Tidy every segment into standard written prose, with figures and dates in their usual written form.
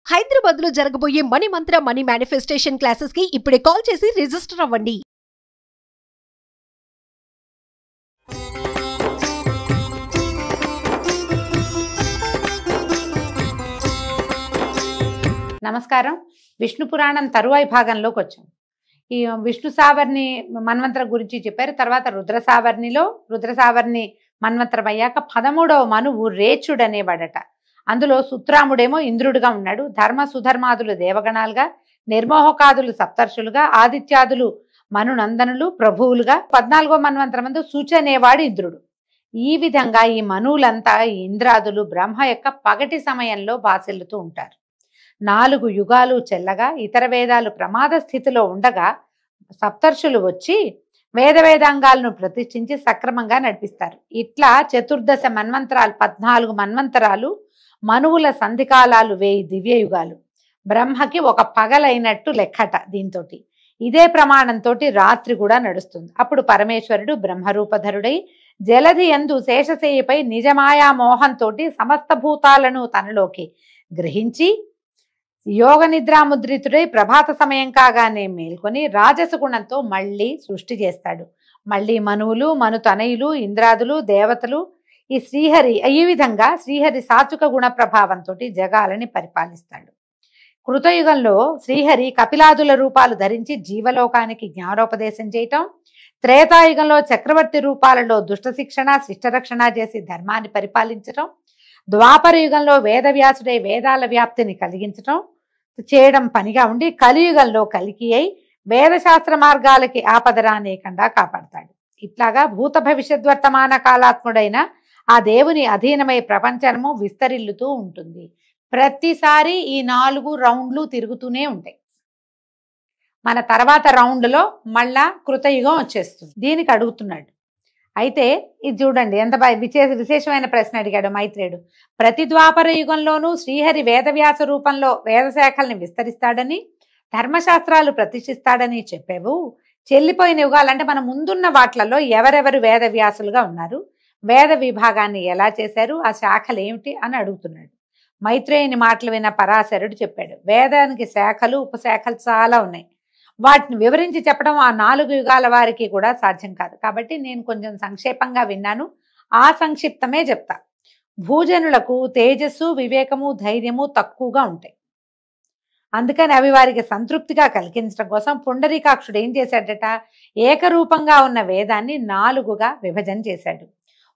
హైదరాబాద్ లో జరగబోయే మనీ మంత్ర money manifestation classes కి ఇప్పుడే కాల్ చేసి రిజిస్టర్ అవ్వండి. నమస్కారం. విష్ణు పురాణం తరువాయి భాగంలోకి వచ్చాం. ఈ విష్ణు సావర్ణి మన్వంతర గురించి చెప్పారు. తర్వాత రుద్ర సావర్ణి మన్వంతరం అయ్యాక 13వ మనువు రేచుడు అనేవాడట. అందులో సుత్రాముడేమో ఇంద్రుడిగా ఉన్నాడు. ధర్మ సుధర్మాదులు దేవగణాలుగా, నిర్మోహకాదులు సప్తర్షులుగా, ఆదిత్యాదులు మనునందనులు ప్రభువులుగా, 14వ మన్వంతరమందు సూచి అనేవాడు ఇంద్రుడు. ఈ విధంగా ఈ మనువులంతా ఈ ఇంద్రాదులు బ్రహ్మ యొక్క పగటి సమయంలో బాసిల్లుతూ ఉంటారు. 4 యుగాలు చెల్లగా ఇతర వేదాలు ప్రమాద స్థితిలో ఉండగా సప్తర్షులు వచ్చి వేదాంగాలను ప్రతిష్ఠించి సక్రమంగా నడిపిస్తారు. ఇట్లా చతుర్దశ మన్వంతరాలు, 14 మన్వంతరాలు, మనువుల సంధికాలాలు 1000 దివ్యయుగాలు. బ్రహ్మకి ఒక పగలైనట్టు లెక్కట. దీంతో ఇదే ప్రమాణంతో రాత్రి కూడా నడుస్తుంది. అప్పుడు పరమేశ్వరుడు బ్రహ్మరూపధరుడై జలధి యందు శేషశయ్యపై నిజమాయా మోహంతో సమస్త భూతాలను తనలోకి గ్రహించి యోగ నిద్రాముద్రితుడై ప్రభాత సమయం కాగానే మేల్కొని రాజసగుణంతో మళ్ళీ సృష్టి చేస్తాడు. మళ్ళీ మనువులు, మనుతనయులు, ఇంద్రాదులు, దేవతలు, ఈ విధంగా శ్రీహరి సాత్విక గుణ ప్రభావంతో జగాలని పరిపాలిస్తాడు. కృతయుగంలో శ్రీహరి కపిలాదుల రూపాలు ధరించి జీవలోకానికి జ్ఞానోపదేశం చేయటం, త్రేతాయుగంలో చక్రవర్తి రూపాలలో దుష్ట శిక్షణ శిష్టరక్షణ చేసి ధర్మాన్ని పరిపాలించటం, ద్వాపర యుగంలో వేదవ్యాసుడై వేదాల వ్యాప్తిని కలిగించటం చేయడం పనిగా ఉండి కలియుగంలో కలికి అయి వేదశాస్త్ర మార్గాలకి ఆపదరానేకుండా కాపాడతాడు. ఇట్లాగా భూత భవిష్యద్వర్తమాన కాలాత్ముడైన ఆ దేవుని అధీనమై ప్రపంచము విస్తరిల్లుతూ ఉంటుంది. ప్రతిసారి ఈ 4 రౌండ్లు తిరుగుతూనే ఉంటాయి. మన తర్వాత రౌండ్లో మళ్ళా కృతయుగం వచ్చేస్తుంది. దీనికి అడుగుతున్నాడు. అయితే ఇది చూడండి, ఎంత విశేషమైన ప్రశ్న అడిగాడు మైత్రేయుడు. ప్రతి ద్వాపర యుగంలోనూ శ్రీహరి వేదవ్యాస రూపంలో వేదశాఖల్ని విస్తరిస్తాడని, ధర్మశాస్త్రాలు ప్రతిష్ఠిస్తాడని చెప్పావు. చెల్లిపోయిన యుగాలంటే మన ముందున్న వాట్లలో ఎవరెవరు వేదవ్యాసులుగా ఉన్నారు, వేద విభాగాన్ని ఎలా చేశారు, ఆ శాఖలు ఏమిటి అని అడుగుతున్నాడు. మైత్రేయుని మాటలు విన్న పరాశరుడు చెప్పాడు, వేదానికి శాఖలు ఉపశాఖలు చాలా ఉన్నాయి. వాటిని వివరించి చెప్పడం ఆ 4 యుగాల వారికి కూడా సాధ్యం కాదు. కాబట్టి నేను కొంచెం సంక్షేపంగా విన్నాను, ఆ సంక్షిప్తమే చెప్తా. భూజనులకు తేజస్సు, వివేకము, ధైర్యము తక్కువగా ఉంటాయి. అందుకని అవి వారికి సంతృప్తిగా కలిగించడం కోసం పుండరీకాక్షుడు ఏం చేశాడట, ఏకరూపంగా ఉన్న వేదాన్ని 4గా విభజన చేశాడు.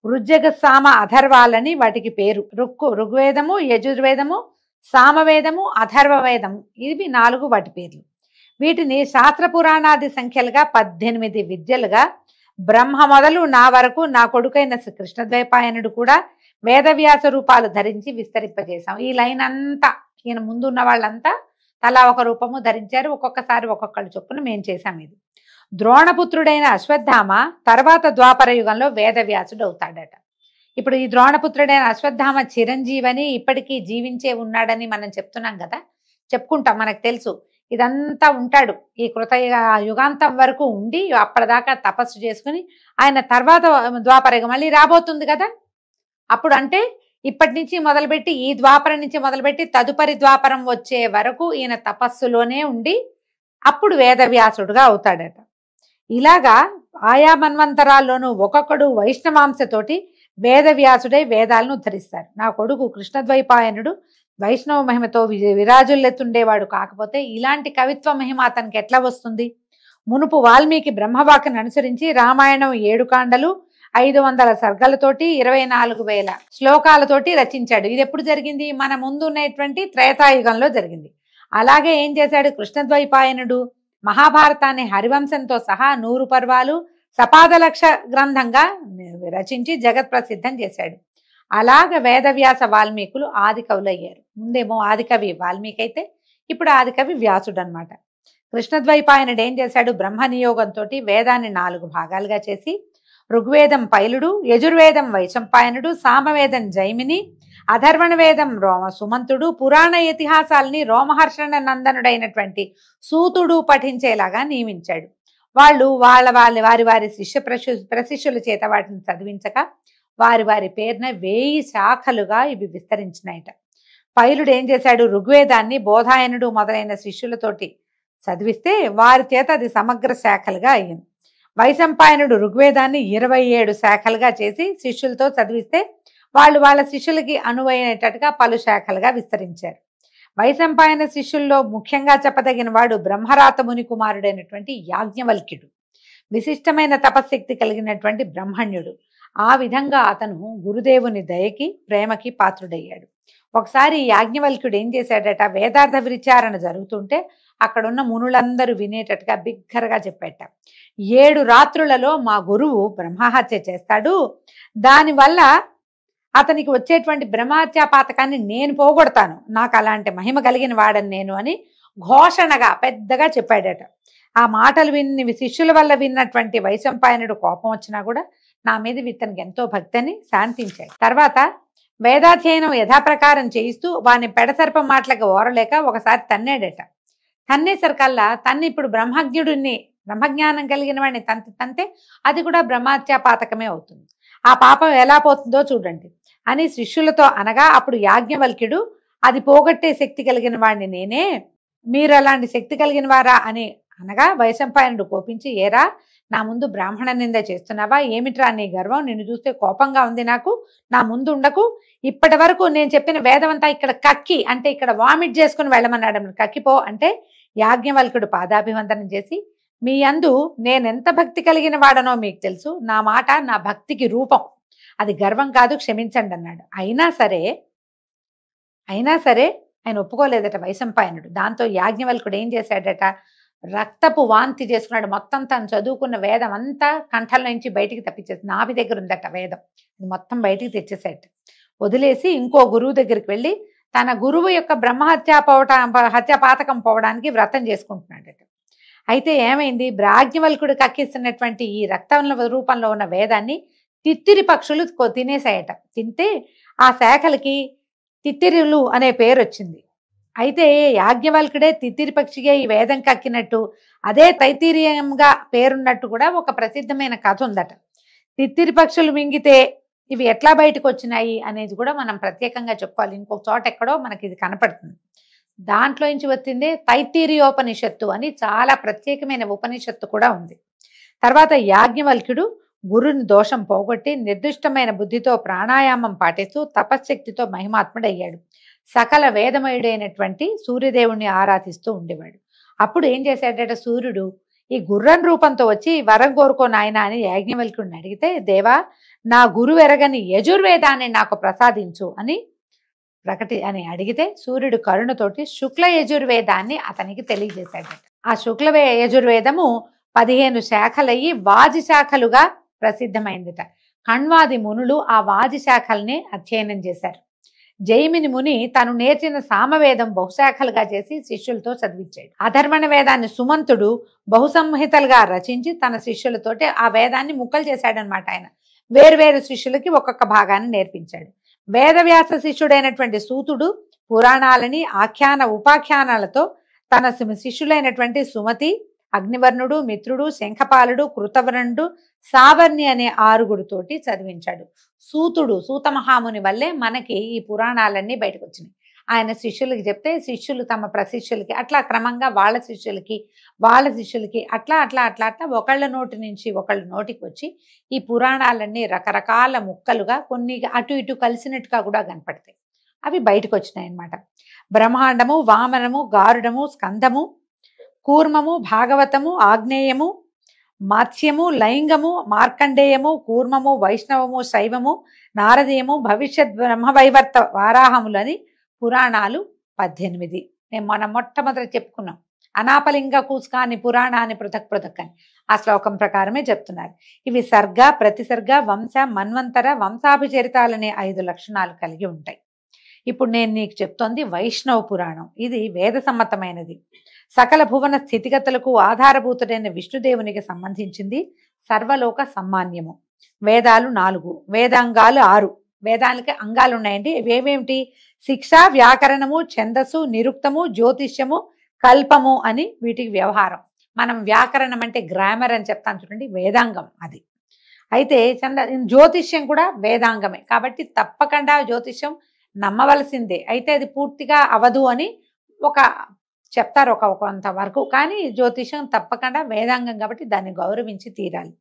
ఋగ్వేద, సామ, అథర్వాలని వాటికి పేరు. ఋగ్వేదము, యజుర్వేదము, సామవేదము, అథర్వవేదము, ఇవి 4 వాటి పేర్లు. వీటిని శాస్త్ర పురాణాది సంఖ్యలుగా 18 విద్యలుగా బ్రహ్మ మొదలు నా వరకు నా కొడుకైన కృష్ణద్వైపాయనుడు కూడా వేదవ్యాస రూపాలు ధరించి విస్తరింపజేశాం. ఈ లైన్ అంతా ఈయన ముందున్న వాళ్ళంతా తలా ఒక రూపము ధరించారు. ఒక్కొక్కసారి ఒక్కొక్కళ్ళు చొప్పున మేము చేశాం. ఇది ద్రోణపుత్రుడైన అశ్వత్థామ తర్వాత ద్వాపర యుగంలో వేదవ్యాసుడు అవుతాడట. ఇప్పుడు ఈ ద్రోణపుత్రుడైన అశ్వత్థామ చిరంజీవని ఇప్పటికీ జీవించే ఉన్నాడని మనం చెప్తున్నాం కదా, చెప్పుకుంటాం, మనకు తెలుసు. ఇదంతా ఉంటాడు ఈ యుగాంతం వరకు ఉండి అప్పటిదాకా తపస్సు చేసుకుని ఆయన తర్వాత ద్వాపరయుగం మళ్ళీ రాబోతుంది కదా. అప్పుడు అంటే ఇప్పటి నుంచి మొదలుపెట్టి ఈ ద్వాపరం నుంచి మొదలుపెట్టి తదుపరి ద్వాపరం వచ్చే వరకు ఈయన తపస్సులోనే ఉండి అప్పుడు వేదవ్యాసుడుగా అవుతాడట. ఇలాగా ఆయా మన్వంతరాల్లోనూ ఒక్కొక్కడు వైష్ణవాంశతోటి వేదవ్యాసుడై వేదాలను ఉద్ధరిస్తారు. నా కొడుకు కృష్ణద్వైపాయనుడు వైష్ణవ మహిమతో విరాజుల్లెత్తుండేవాడు. కాకపోతే ఇలాంటి కవిత్వ మహిమ అతనికి ఎట్లా వస్తుంది? మునుపు వాల్మీకి బ్రహ్మవాక్యను అనుసరించి రామాయణం 7 కాండలు 500 సర్గలతోటి 24,000 శ్లోకాలతోటి రచించాడు. ఇది ఎప్పుడు జరిగింది? మన ముందు ఉన్నటువంటి త్రేతాయుగంలో జరిగింది. అలాగే ఏం చేశాడు కృష్ణద్వైపాయనుడు? మహాభారతాన్ని హరివంశంతో సహా 100 పర్వాలు సపాదలక్ష గ్రంథంగా రచించి జగత్ ప్రసిద్ధం చేశాడు. అలాగ వేదవ్యాస వాల్మీకులు ఆది కవులు అయ్యారు. ముందేమో ఆదికవి వాల్మీకి అయితే ఇప్పుడు ఆదికవి వ్యాసుడు అనమాట. కృష్ణద్వైపాయనుడు ఏం చేశాడు? బ్రహ్మ నియోగంతో వేదాన్ని 4 భాగాలుగా చేసి ఋగ్వేదం పైలుడు, యజుర్వేదం వైశంపాయనుడు, సామవేదం జైమిని, అధర్వణ వేదం సుమంతుడు, పురాణ ఇతిహాసాలని రోమహర్షణ నందనుడైనటువంటి సూతుడు పఠించేలాగా నియమించాడు. వాళ్ళు వారి ప్రశిష్యుల చేత వాటిని చదివించక వారి పేరున 1000 శాఖలుగా ఇవి విస్తరించినాయట. పైలుడు ఏం చేశాడు, ఋగ్వేదాన్ని బోధాయనుడు మొదలైన శిష్యులతోటి చదివిస్తే వారి చేత అది సమగ్ర శాఖలుగా అయ్యింది. వైశంపాయనుడు ఋగ్వేదాన్ని 27 శాఖలుగా చేసి శిష్యులతో చదివిస్తే వాళ్ళు వాళ్ళ శిష్యులకి అనువైనట్టుగా పలు శాఖలుగా విస్తరించారు. వైశంపాయన శిష్యుల్లో ముఖ్యంగా చెప్పదగిన వాడు బ్రహ్మరాత ముని కుమారుడైనటువంటి యాజ్ఞవల్క్యుడు. విశిష్టమైన తపశక్తి కలిగినటువంటి బ్రహ్మణ్యుడు. ఆ విధంగా అతను గురుదేవుని దయకి ప్రేమకి పాత్రుడయ్యాడు. ఒకసారి యాజ్ఞవల్క్యుడు ఏం చేశాడట, వేదార్థ విచారణ జరుగుతుంటే అక్కడున్న మునులందరూ వినేటట్టుగా బిగ్గరగా చెప్పేట, 7 రాత్రులలో మా గురువు బ్రహ్మహత్య చేస్తాడు, దానివల్ల అతనికి వచ్చేటువంటి బ్రహ్మహత్యా పాతకాన్ని నేను పోగొడతాను, నాకు అలాంటి మహిమ కలిగిన వాడని నేను అని ఘోషణగా పెద్దగా చెప్పాడట. ఆ మాటలు విని శిష్యుల వల్ల విన్నటువంటి వైశంపాయనుడు కోపం వచ్చినా కూడా నా మీద ఇతనికి ఎంతో భక్తిని శాంతించాడు. తర్వాత వేదాధ్యయనం యథాప్రకారం చేయిస్తూ వాని పెడసర్పం మాటలకు ఓరలేక ఒకసారి తన్నాడట. తన్నేసరికల్లా తన్ని ఇప్పుడు బ్రహ్మజ్ఞానం కలిగిన వాడిని తంతే అది కూడా బ్రహ్మహత్యా పాతకమే అవుతుంది, ఆ పాపం ఎలా పోతుందో చూడండి అని శిష్యులతో అనగా, అప్పుడు యాజ్ఞవల్క్యుడు అది పోగొట్టే శక్తి కలిగిన వాడిని నేనే, మీరు అలాంటి శక్తి కలిగిన వారా అని అనగా వైశంపాయనుడు కోపించి, ఏరా నా ముందు బ్రాహ్మణ నింద చేస్తున్నావా, ఏమిట్రా నీ గర్వం, నిన్ను చూస్తే కోపంగా ఉంది నాకు, నా ముందు ఉండకు, ఇప్పటి వరకు నేను చెప్పిన వేదమంతా ఇక్కడ కక్కి అంటే ఇక్కడ వామిట్ చేసుకుని వెళ్ళమన్నాడు, కక్కిపో అంటే యాజ్ఞవల్క్యుడు పాదాభివందనం చేసి, మీ యందు నేనెంత భక్తి కలిగిన వాడనో మీకు తెలుసు, నా మాట నా భక్తికి రూపం, అది గర్వం కాదు, క్షమించండి అన్నాడు. అయినా సరే ఆయన ఒప్పుకోలేదట వైశంపాయనుడు. దాంతో యాజ్ఞవల్క్యుడు ఏం చేశాడట, రక్తపు వాంతి చేసుకున్నాడు. మొత్తం తను చదువుకున్న వేదం అంతా కంఠంలో నుంచి బయటికి తప్పించేసి, నాభి దగ్గర ఉందట వేదం, ఇది మొత్తం బయటికి తెచ్చేసాడు. వదిలేసి ఇంకో గురువు దగ్గరికి వెళ్ళి తన గురువు యొక్క హత్యా పాతకం పోవడానికి వ్రతం చేసుకుంటున్నాడట. అయితే ఏమైంది, యాజ్ఞవల్క్యుడు కక్కిస్తున్నటువంటి ఈ రక్తం రూపంలో ఉన్న వేదాన్ని తిత్తిరి పక్షులు తినేసాయట. తింటే ఆ శాఖలకి తిత్తిరులు అనే పేరు వచ్చింది. అయితే యాజ్ఞవల్క్యుడే తిత్తిరి పక్షిగా ఈ వేదం కక్కినట్టు, అదే తైతీరియంగా పేరున్నట్టు కూడా ఒక ప్రసిద్ధమైన కథ ఉందట. తిత్తిరి పక్షులు మింగితే ఇవి ఎట్లా బయటకు వచ్చినాయి అనేది కూడా మనం ప్రత్యేకంగా చెప్పుకోవాలి. ఇంకొక చోట ఎక్కడో మనకి ఇది కనపడుతుంది. దాంట్లో నుంచి వచ్చిందే తైతీరియోపనిషత్తు అని చాలా ప్రత్యేకమైన ఉపనిషత్తు కూడా ఉంది. తర్వాత యాజ్ఞవల్క్యుడు గురుని దోషం పోగొట్టి నిర్దిష్టమైన బుద్ధితో ప్రాణాయామం పాటిస్తూ తపశ్శక్తితో మహిమాత్ముడయ్యాడు. సకల వేదమయుడైనటువంటి సూర్యదేవుణ్ణి ఆరాధిస్తూ ఉండేవాడు. అప్పుడు ఏం చేశాడట, సూర్యుడు ఈ గుర్రం రూపంతో వచ్చి వరం కోరుకో నాయన అని యాజ్ఞవల్క్యుడిని అడిగితే, దేవా నా గురువెరగని యజుర్వేదాన్ని నాకు ప్రసాదించు అని అడిగితే సూర్యుడు కరుణతోటి శుక్ల యజుర్వేదాన్ని అతనికి తెలియజేశాడట. ఆ శుక్ల యజుర్వేదము 15 శాఖలయ్యి వాజి శాఖలుగా ప్రసిద్ధమైందిట. కణ్వాది మునులు ఆ వాజి శాఖల్ని అధ్యయనం చేశారు. జైమిని ముని తను నేర్చిన సామవేదం బహుశాఖలుగా చేసి శిష్యులతో చదివించాడు. అధర్వణ వేదాన్ని సుమంతుడు బహుసంహితలుగా రచించి తన శిష్యులతోటి ఆ వేదాన్ని ముక్కలు చేశాడనమాట. ఆయన వేరువేరు శిష్యులకి ఒక్కొక్క భాగాన్ని నేర్పించాడు. వేదవ్యాస శిష్యుడైనటువంటి సూతుడు పురాణాలని ఆఖ్యాన ఉపాఖ్యానాలతో తన శిష్యులైనటువంటి సుమతి, అగ్నివర్ణుడు, మిత్రుడు, శంఖపాలుడు, కృతవర్ణుడు, సావర్ణి అనే 6 తోటి చదివించాడు. సూత మహాముని వల్లే మనకి ఈ పురాణాలన్నీ బయటకు వచ్చినాయి. ఆయన శిష్యులకి చెప్తే శిష్యులు తమ ప్రశిష్యులకి అట్లా క్రమంగా వాళ్ళ శిష్యులకి అట్లా ఒకళ్ళ నోటి నుంచి ఒకళ్ళ నోటికి వచ్చి ఈ పురాణాలన్నీ రకరకాల ముక్కలుగా కొన్ని అటు ఇటు కలిసినట్టుగా కూడా కనపడతాయి. అవి బయటకు వచ్చినాయి అన్నమాట. బ్రహ్మాండము, వామనము, గారుడము, స్కందము, కూర్మము, భాగవతము, ఆగ్నేయము, మాత్స్యము, లైంగము, మార్కండేయము, కూర్మము, వైష్ణవము, శైవము, నారదీయము, భవిష్యత్ బ్రహ్మవైవర్త వారాహములని పురాణాలు 18. మనం మొట్టమొదటి చెప్పుకున్నాం. అనాపలింగ కూస్కాని పురాణాన్ని పృథక్ అని ఆ శ్లోకం ప్రకారమే చెప్తున్నారు. ఇవి సర్గ, ప్రతిసర్గ, వంశ, మన్వంతర, వంశాభిచరితాలనే 5 లక్షణాలు కలిగి ఉంటాయి. ఇప్పుడు నేను నీకు చెప్తోంది వైష్ణవ పురాణం. ఇది వేద సమ్మతమైనది. సకల భువన స్థితిగతులకు ఆధారభూతుడైన విష్ణుదేవునికి సంబంధించింది. సర్వలోక సమ్మాన్యము. వేదాలు 4, వేదాంగాలు 6. వేదాలకి అంగాలు ఉన్నాయండి. ఇవేమేమిటి? శిక్ష, వ్యాకరణము, ఛందస్సు, నిరుక్తము, జ్యోతిష్యము, కల్పము అని వీటికి వ్యవహారం. మనం వ్యాకరణం అంటే గ్రామర్ అని చెప్తాను చూడండి, వేదాంగం అది. అయితే జ్యోతిష్యం కూడా వేదాంగమే. కాబట్టి తప్పకుండా జ్యోతిష్యం నమ్మవలసిందే, అయితే అది పూర్తిగా అవదు అని ఒక చెప్తారు కొంతవరకు. కానీ జ్యోతిషం తప్పకుండా వేదాంగం కాబట్టి దాన్ని గౌరవించి తీరాలి.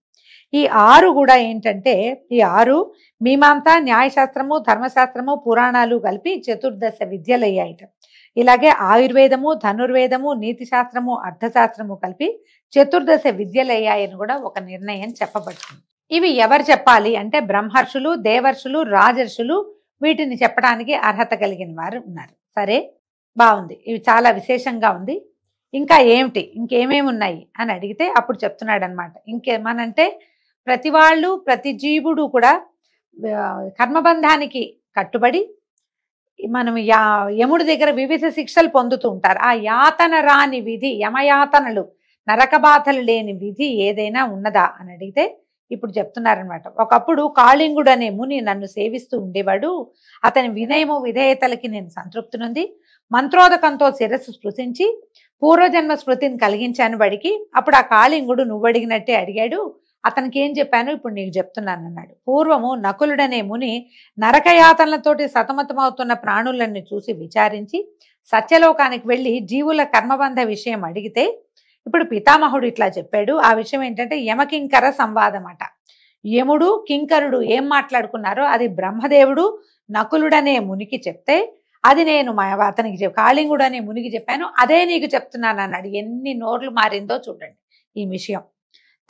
ఈ 6 కూడా ఏంటంటే, ఈ 6 మీమాంస, న్యాయశాస్త్రము, ధర్మశాస్త్రము, పురాణాలు కలిపి చతుర్దశ విద్యలయ్యాయిట. ఇలాగే ఆయుర్వేదము, ధనుర్వేదము, నీతి శాస్త్రము, అర్థశాస్త్రము కలిపి చతుర్దశ విద్యలయ్యాయని కూడా ఒక నిర్ణయం చెప్పబడుతుంది. ఇవి ఎవరు చెప్పాలి అంటే బ్రహ్మర్షులు, దేవర్షులు, రాజర్షులు వీటిని చెప్పడానికి అర్హత కలిగిన వారు ఉన్నారు. సరే, బాగుంది, ఇవి చాలా విశేషంగా ఉంది. ఇంకా ఏమిటి, ఇంకేమేమి ఉన్నాయి అని అడిగితే అప్పుడు చెప్తున్నాడు అనమాట. ఇంకేమనంటే ప్రతి వాళ్ళు, ప్రతి జీవుడు కూడా కర్మబంధానికి కట్టుబడి మనం యముడి దగ్గర వివిధ శిక్షలు పొందుతూ ఉంటారు. ఆ యాతన రాని విధి, యమయాతనలు, నరక బాధలు లేని విధి ఏదైనా ఉన్నదా అని అడిగితే ఇప్పుడు చెప్తున్నారనమాట. ఒకప్పుడు కాళింగుడు అనే ముని నన్ను సేవిస్తూ ఉండేవాడు. అతని వినయము, విధేయతలకి నేను సంతృప్తినుంది. మంత్రోదకంతో శిరస్సు స్పృశించి పూర్వజన్మ స్మృతిని కలిగించాను వాడికి. అప్పుడు ఆ కాళింగుడు నువ్వు అడిగినట్టే అడిగాడు. అతనికి ఏం చెప్పాను ఇప్పుడు నీకు చెప్తున్నాను అన్నాడు. పూర్వము నకులుడనే ముని నరకయాతనలతోటి సతమతమవుతున్న ప్రాణులన్నీ చూసి విచారించి సత్యలోకానికి వెళ్ళి జీవుల కర్మబంధ విషయం అడిగితే ఇప్పుడు పితామహుడు ఇట్లా చెప్పాడు. ఆ విషయం ఏంటంటే యమకింకర సంవాదం అట. యముడు కింకరుడు ఏం మాట్లాడుకున్నారో అది బ్రహ్మదేవుడు నకులుడనే మునికి చెప్తే అది నేను అతనికి కాళింగుడు అనే మునికి చెప్పాను, అదే నీకు చెప్తున్నాను అన్నాడు. ఎన్ని నోర్లు మారిందో చూడండి ఈ విషయం.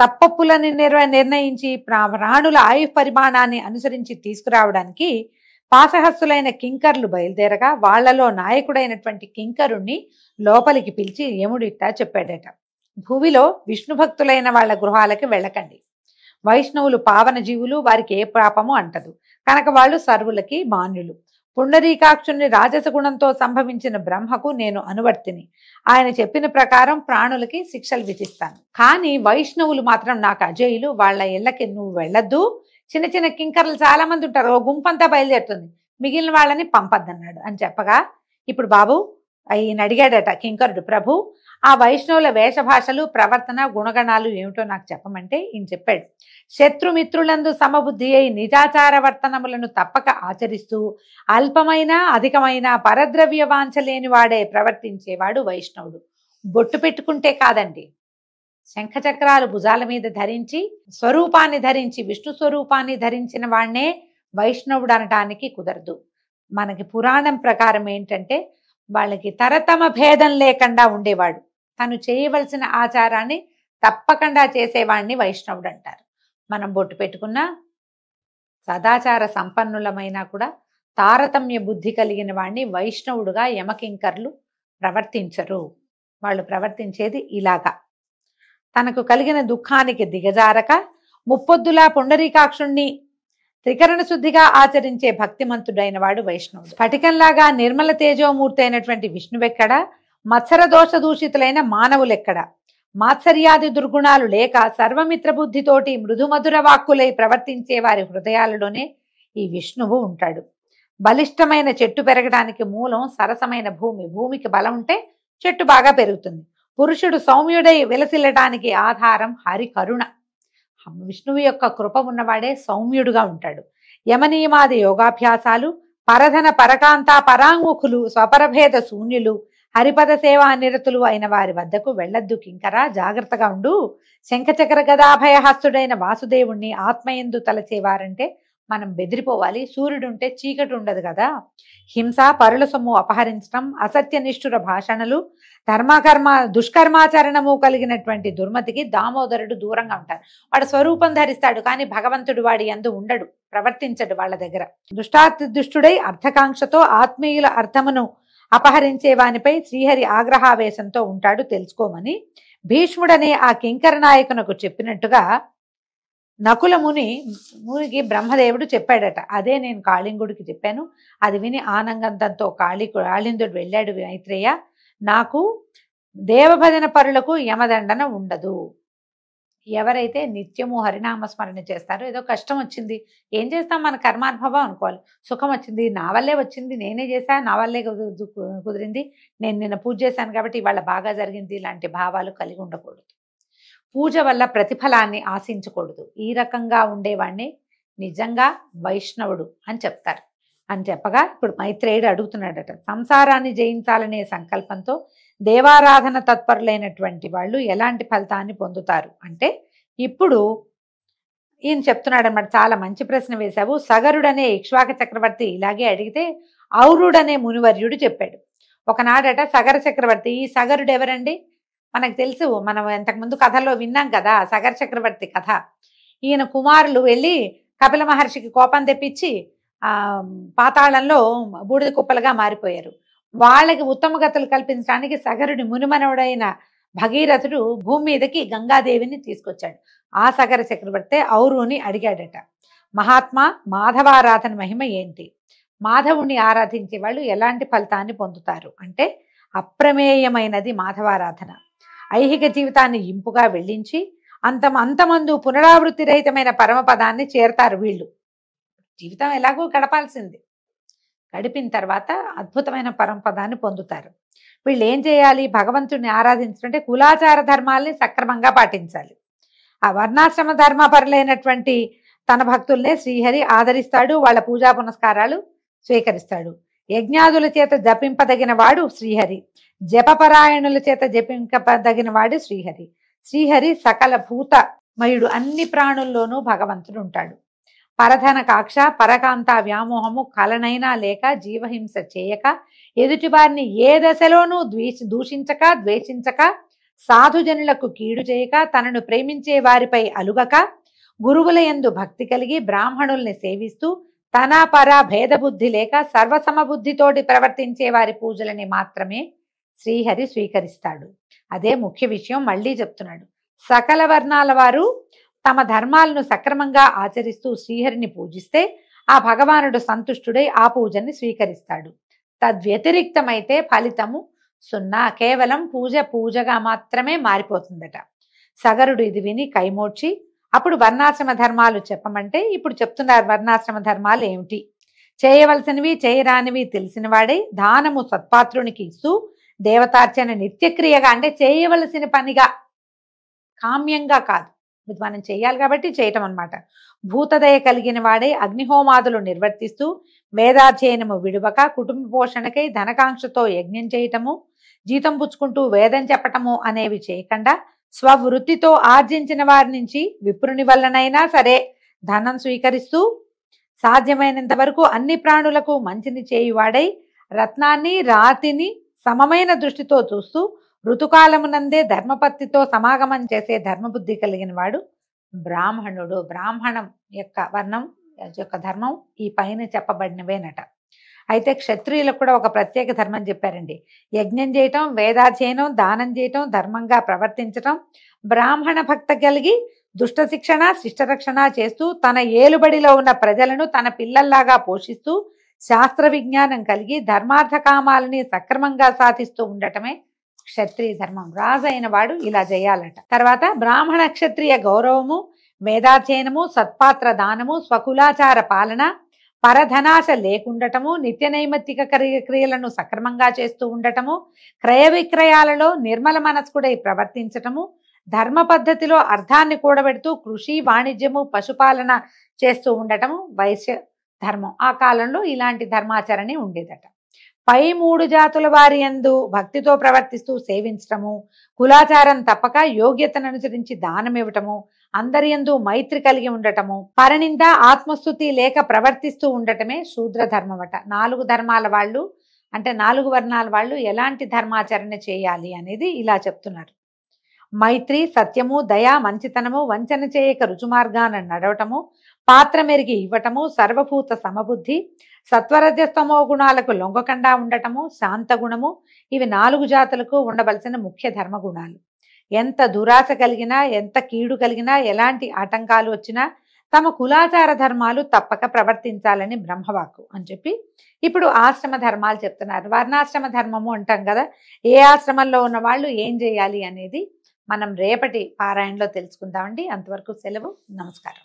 తప్పప్పులని నిర్ణయించి ప్రాణుల ఆయు పరిమాణాన్ని అనుసరించి తీసుకురావడానికి పాశహస్తులైన కింకర్లు బయలుదేరగా వాళ్లలో నాయకుడైనటువంటి కింకరుణ్ణి లోపలికి పిలిచి యముడు ఇట్టా చెప్పాడట. భూమిలో విష్ణు భక్తులైన వాళ్ళ గృహాలకి వెళ్ళకండి. వైష్ణవులు పావన జీవులు, వారికి ఏ పాపము అంటదు కనుక వాళ్ళు సర్వులకి మాన్యులు. పుండరీకాక్షుని రాజస గుణంతో సంభవించిన బ్రహ్మకు నేను అనువర్తిని. ఆయన చెప్పిన ప్రకారం ప్రాణులకి శిక్షలు విధిస్తాను. కానీ వైష్ణవులు మాత్రం నాకు అజేయులు, వాళ్ళ ఇళ్ళకి నువ్వు వెళ్ళొద్దు. చిన్న చిన్న కింకర్లు చాలా మంది ఉంటారు, ఓ గుంపంతా బయలుదేరుతుంది, మిగిలిన వాళ్ళని పంపద్దన్నాడు అని చెప్పగా ఇప్పుడు బాబు ఈయన అడిగాడట కింకరుడు, ప్రభు ఆ వైష్ణవుల వేషభాషలు, ప్రవర్తన, గుణగణాలు ఏమిటో నాకు చెప్పమంటే ఈయన చెప్పాడు. శత్రుమిత్రులందు సమబుద్ధి అయి నిజాచార వర్తనములను తప్పక ఆచరిస్తూ అల్పమైన అధికమైన పరద్రవ్య వాంఛ లేని వాడే ప్రవర్తించేవాడు వైష్ణవుడు. బొట్టు పెట్టుకుంటే కాదండి, శంఖచక్రాలు భుజాల మీద ధరించి స్వరూపాన్ని ధరించి విష్ణు స్వరూపాన్ని ధరించిన వాడినే వైష్ణవుడు అనటానికి కుదరదు. మనకి పురాణం ప్రకారం ఏంటంటే వాళ్ళకి తరతమ భేదం లేకుండా ఉండేవాడు. తను చేయవలసిన ఆచారాన్ని తప్పకుండా చేసేవాడిని వైష్ణవుడు అంటారు. మనం బొట్టు పెట్టుకున్నా సదాచార సంపన్నులమైనా కూడా తారతమ్య బుద్ధి కలిగిన వాడిని వైష్ణవుడుగా యమకింకర్లు ప్రవర్తించరు. వాళ్ళు ప్రవర్తించేది ఇలాగా. తనకు కలిగిన దుఃఖానికి దిగజారక ముప్పొద్దులా పుండరీకాక్షుణ్ణి త్రికరణ శుద్ధిగా ఆచరించే భక్తిమంతుడైన వాడు వైష్ణవుడు. స్ఫటికంలాగా నిర్మల తేజోమూర్తి అయినటువంటి విష్ణువెక్కడ, మత్సర దోష దూషితులైన మానవులెక్కడ, మాత్సర్యాది దుర్గుణాలు లేక సర్వమిత్ర బుద్ధితోటి మృదుమధుర వాక్కులై ప్రవర్తించే వారి హృదయాలలోనే ఈ విష్ణువు ఉంటాడు. బలిష్టమైన చెట్టు పెరగడానికి మూలం సరసమైన భూమి. భూమికి బలం ఉంటే చెట్టు బాగా పెరుగుతుంది. పురుషుడు సౌమ్యుడై విలసిల్లటానికి ఆధారం హరి కరుణ. విష్ణువు యొక్క కృప ఉన్నవాడే సౌమ్యుడుగా ఉంటాడు. యమనియమాది యోగాభ్యాసాలు, పరధన పరకాంత పరాంగుఖులు, స్వపరభేద శూన్యులు, హరిపద సేవా నిరతులు అయిన వారి వద్దకు వెళ్ళొద్దు కింకరా, జాగ్రత్తగా ఉండు. శంఖచక్ర గదాభయహస్తుడైన వాసుదేవుణ్ణి ఆత్మయందు తలచేవారంటే మనం బెదిరిపోవాలి. సూర్యుడుంటే చీకటి ఉండదు కదా. హింస, పరుల సొమ్ము అపహరించడం, అసత్య నిష్ఠుర భాషణలు, ధర్మకర్మ దుష్కర్మాచరణము కలిగినటువంటి దుర్మతికి దామోదరుడు దూరంగా ఉంటారు. వాడు స్వరూపం ధరిస్తాడు కానీ భగవంతుడు వాడి యందు ఉండడు, ప్రవర్తించడు వాళ్ళ దగ్గర. దుష్టుడై అర్థకాంక్షతో ఆత్మీయుల అర్థమును అపహరించే వానిపై శ్రీహరి ఆగ్రహావేశంతో ఉంటాడు, తెలుసుకోమని భీష్ముడనే ఆ కింకర నాయకునకు చెప్పినట్టుగా నకుల మునికి బ్రహ్మదేవుడు చెప్పాడట. అదే నేను కాళింగుడికి చెప్పాను. అది విని ఆనందంతో కాళిందుడు వెళ్ళాడు, మైత్రేయ నాకు దేవభజన పరులకు యమదండన ఉండదు. ఎవరైతే నిత్యము హరినామస్మరణ చేస్తారో, ఏదో కష్టం వచ్చింది ఏం చేస్తాం, మన కర్మానుభవం అనుకోవాలి. సుఖం వచ్చింది నా వల్లే వచ్చింది, నేనే చేశాను, నా వల్లే కుదిరింది, నేను నిన్న పూజ చేశాను కాబట్టి ఇవాళ బాగా జరిగింది, ఇలాంటి భావాలు కలిగి ఉండకూడదు. పూజ వల్ల ప్రతిఫలాన్ని ఆశించకూడదు. ఈ రకంగా ఉండేవాడిని నిజంగా వైష్ణవుడు అని చెప్తారు. అని చెప్పగా ఇప్పుడు మైత్రేయుడు అడుగుతున్నాడట, సంసారాన్ని జయించాలనే సంకల్పంతో దేవారాధన తత్పరులైనటువంటి వాళ్ళు ఎలాంటి ఫలితాన్ని పొందుతారు అంటే, ఇప్పుడు ఈయన చెప్తున్నాడు అనమాట. చాలా మంచి ప్రశ్న వేశావు. సగరుడనే ఇక్ష్వాక చక్రవర్తి ఇలాగే అడిగితే ఔరుడనే మునివర్యుడు చెప్పాడు. ఒకనాడట సగర చక్రవర్తి, ఈ సగరుడు ఎవరండి? మనకు తెలుసు, మనం ఇంతకుముందు కథలో విన్నాం కదా సగర చక్రవర్తి కథ. ఈయన కుమారులు వెళ్ళి కపిల మహర్షికి కోపం తెప్పించి పాతాళంలో బూడిద కుప్పలుగా మారిపోయారు. వాళ్ళకి ఉత్తమ గతులు కల్పించడానికి సగరుడి మునిమనవుడైన భగీరథుడు భూమి మీదకి గంగాదేవిని తీసుకొచ్చాడు. ఆ సగర చక్రవర్తి ఔరుని అడిగాడట, మహాత్మా, మాధవారాధన మహిమ ఏంటి? మాధవుణ్ణి ఆరాధించే వాళ్ళు ఎలాంటి ఫలితాన్ని పొందుతారు అంటే, అప్రమేయమైనది మాధవారాధన. ఐహిక జీవితాన్ని ఇంపుగా వెళ్ళించి అంతమందు పునరావృత్తి రహితమైన పరమపదాన్ని చేరతారు వీళ్ళు. జీవితం ఎలాగో గడపాల్సింది, గడిపిన తర్వాత అద్భుతమైన పరమపదాన్ని పొందుతారు. వీళ్ళు ఏం చేయాలి? భగవంతుడిని ఆరాధించాలంటే కులాచార ధర్మాల్ని సక్రమంగా పాటించాలి. ఆ వర్ణాశ్రమ ధర్మపరులైనటువంటి తన భక్తుల్నే శ్రీహరి ఆదరిస్తాడు, వాళ్ళ పూజా పునస్కారాలు స్వీకరిస్తాడు. యజ్ఞాదుల చేత జపింపదగిన వాడు శ్రీహరి, జపపరాయణుల చేత జపింపదగిన వాడు శ్రీహరి. శ్రీహరి సకల భూతమయుడు, అన్ని ప్రాణుల్లోనూ భగవంతుడు ఉంటాడు. పరధన కాక్ష, పరకాంత వ్యామోహము కలనైనా లేక, జీవహింస చేయక, ఎదుటివారిని ఏ దశలోనూ దూషించక ద్వేషించక, సాధుజనులకు కీడు చేయక, తనను ప్రేమించే వారిపై అలుగక, గురువుల యందు భక్తి కలిగి బ్రాహ్మణుల్ని సేవిస్తూ, తన పర భేదబుద్ధి లేక సర్వసమబుద్ధితోటి ప్రవర్తించే వారి పూజలని మాత్రమే శ్రీహరి స్వీకరిస్తాడు. అదే ముఖ్య విషయం. మళ్ళీ చెప్తున్నాడు, సకల వర్ణాల వారు తమ ధర్మాలను సక్రమంగా ఆచరిస్తూ శ్రీహరిని పూజిస్తే ఆ భగవానుడు సంతుష్టుడై ఆ పూజని స్వీకరిస్తాడు. తద్వ్యతిరిక్తమైతే ఫలితము సున్నా, కేవలం పూజగా మాత్రమే మారిపోతుందట. సగరుడు ఇది విని కైమోడ్చి, అప్పుడు వర్ణాశ్రమ ధర్మాలు చెప్పమంటే ఇప్పుడు చెప్తున్నారు. వర్ణాశ్రమ ధర్మాలు ఏమిటి? చేయవలసినవి చేయరానివి తెలిసినవాడే దానము సత్పాత్రునికి ఇస్తూ, దేవతార్చన నిత్యక్రియగా, అంటే చేయవలసిన పనిగా, కామ్యంగా కాదు, ఇది మనం చేయాలి కాబట్టి చేయటం అన్నమాట. భూతదయ కలిగిన వాడే అగ్నిహోమాదులు నిర్వర్తిస్తూ, వేదాధ్యయనము విడువక, కుటుంబ పోషణకై ధనకాంక్షతో యజ్ఞం చేయటము, జీతం పుచ్చుకుంటూ వేదం చెప్పటము అనేవి చేయకుండా, స్వవృత్తితో ఆర్జించిన వారి నుంచి విప్రుని వల్లనైనా సరే ధనం స్వీకరిస్తూ, సాధ్యమైనంత వరకు అన్ని ప్రాణులకు మంచిని చేయువాడై, రత్నాన్ని రాతిని సమమైన దృష్టితో చూస్తూ, ఋతుకాలమునందే ధర్మపత్తితో సమాగమం చేసే ధర్మబుద్ధి కలిగిన వాడు బ్రాహ్మణుడు. బ్రాహ్మణం యొక్క వర్ణం యొక్క ధర్మం ఈ పైన చెప్పబడినవేనట. అయితే క్షత్రియులకు కూడా ఒక ప్రత్యేక ధర్మం చెప్పారండి. యజ్ఞం చేయటం, వేదాధ్యయనం, దానం చేయటం, ధర్మంగా ప్రవర్తించటం, బ్రాహ్మణ భక్త కలిగి దుష్ట శిక్షణ శిష్టరక్షణ చేస్తూ, తన ఏలుబడిలో ఉన్న ప్రజలను తన పిల్లల్లాగా పోషిస్తూ, శాస్త్ర విజ్ఞానం కలిగి ధర్మార్థ కామాలని సక్రమంగా సాధిస్తూ ఉండటమే క్షత్రియ ధర్మం. రాజు అయిన వాడు ఇలా చేయాలట. తర్వాత బ్రాహ్మణ క్షత్రియ గౌరవము, వేదాధ్యయనము, సత్పాత్ర దానము, స్వకులాచార పాలన, పరధనాశ లేకుండటము, నిత్య నైమిత్తిక క్రియలను సక్రమంగా చేస్తూ ఉండటము, క్రయ విక్రయాలలో నిర్మల మనస్కుడై ప్రవర్తించటము, ధర్మ పద్ధతిలో అర్థాన్ని కూడబెడుతూ కృషి, వాణిజ్యము, పశుపాలన చేస్తూ ఉండటము వైశ్య ధర్మం. ఆ కాలంలో ఇలాంటి ధర్మాచరణే ఉండేదట. పై 3 జాతుల వారి యందు భక్తితో ప్రవర్తిస్తూ సేవించటము, కులాచారం తప్పక యోగ్యతను అనుసరించి దానం ఇవ్వటము, అందరి యందు మైత్రి కలిగి ఉండటము, పరనింద ఆత్మస్థుతి లేక ప్రవర్తిస్తూ ఉండటమే శూద్ర ధర్మం అట. 4 ధర్మాల వాళ్ళు, అంటే 4 వర్ణాల వాళ్ళు ఎలాంటి ధర్మాచరణ చేయాలి అనేది ఇలా చెప్తున్నారు. మైత్రి, సత్యము, దయ, మంచితనము, వంచన చేయక రుచుమార్గాన నడవటము, పాత్ర మెరిగి ఇవ్వటము, సర్వభూత సమబుద్ధి, సత్వరజస్తమో గుణాలకు లొంగకుండా ఉండటము, శాంత గుణము, ఇవి 4 జాతులకు ఉండవలసిన ముఖ్య ధర్మ గుణాలు. ఎంత దురాశ కలిగినా, ఎంత కీడు కలిగినా, ఎలాంటి ఆటంకాలు వచ్చినా తమ కులాచార ధర్మాలు తప్పక ప్రవర్తించాలని బ్రహ్మవాక్కు అని చెప్పి ఇప్పుడు ఆశ్రమ ధర్మాలు చెప్తున్నారు. వర్ణాశ్రమ ధర్మము అంటాం కదా, ఏ ఆశ్రమంలో ఉన్న వాళ్ళు ఏం చేయాలి అనేది మనం రేపటి పారాయణలో తెలుసుకుందామండి. అంతవరకు సెలవు. నమస్కారం.